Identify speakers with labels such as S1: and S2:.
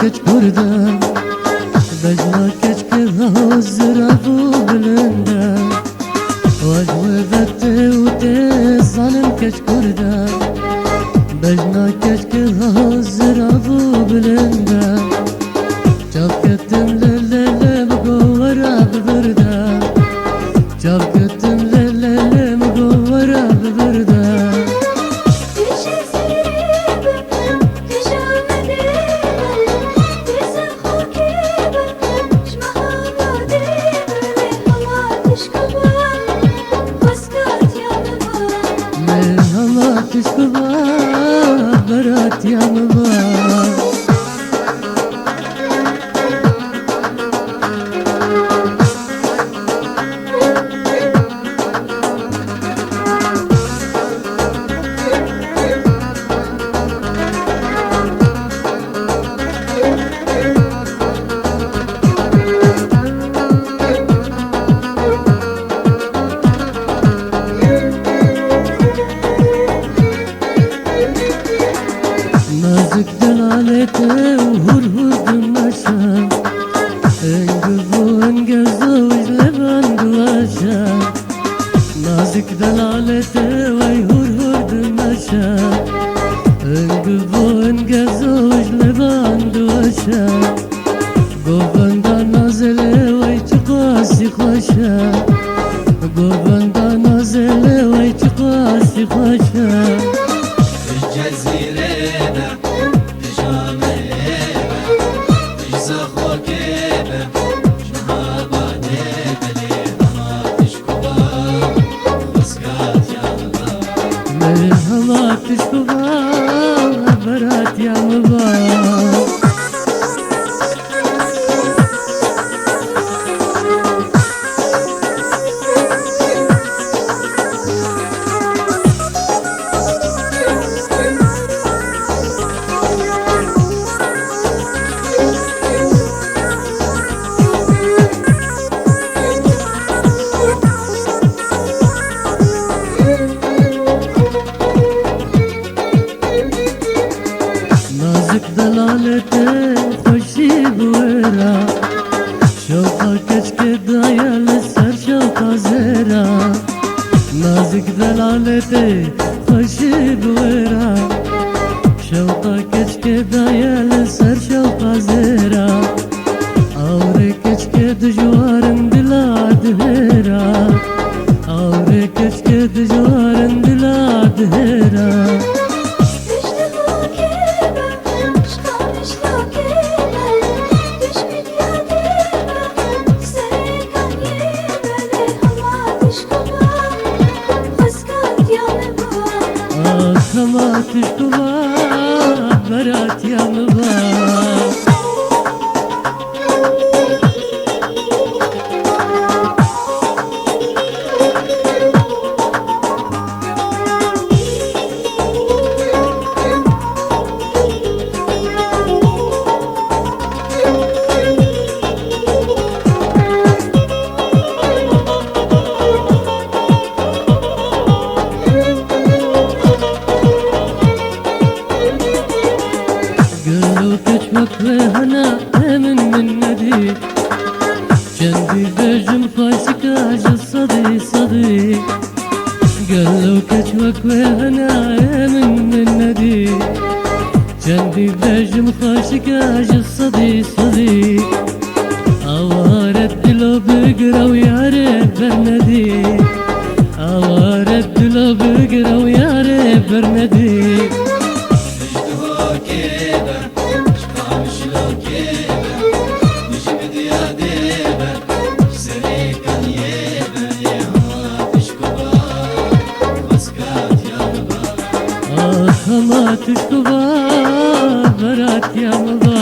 S1: کچ کردم بجنا کچ که حاضر ابو بلندم واجوبت و تزانم کچ کردم بجنا کچ که حاضر ابو بلندم جاب کتم للل مقورا ببردم جاب کتم للل مقورا ببردم تشكبا برات يا مبا نازك دلالته وهر دمشا انقفو انقزوج لبان دواشا نازك دلالته ويهر دمشا انقفو انقزوج لبان دواشا قوبان دا نازله ويتقاسي خوشا قوبان دا نازله ويتقاسي خوشا
S2: الجزيرة
S1: مرحبا تشكبا برات يا مبا دلالته خوشی بورا شوقا کچک دایا لسر شوقا زیرا نازک دلالته خوشی بورا شوقا کچک دایا لسر شوقا زیرا اور کچک دجوارن دلا دهرا اور کچک دجوارن دلا دهرا ما تشكبا برات يا مبا هنا من ندي جنبي بجم خاشك عجل صدي صدي قالوا كشوك هنا من ندي جنبي بجم خاشك عجل صدي صدي اوارد لو بقرا ويا ريت برندي اوارد لو بقرا ويا ريت برندي ما تشكبا برا هات يا مضى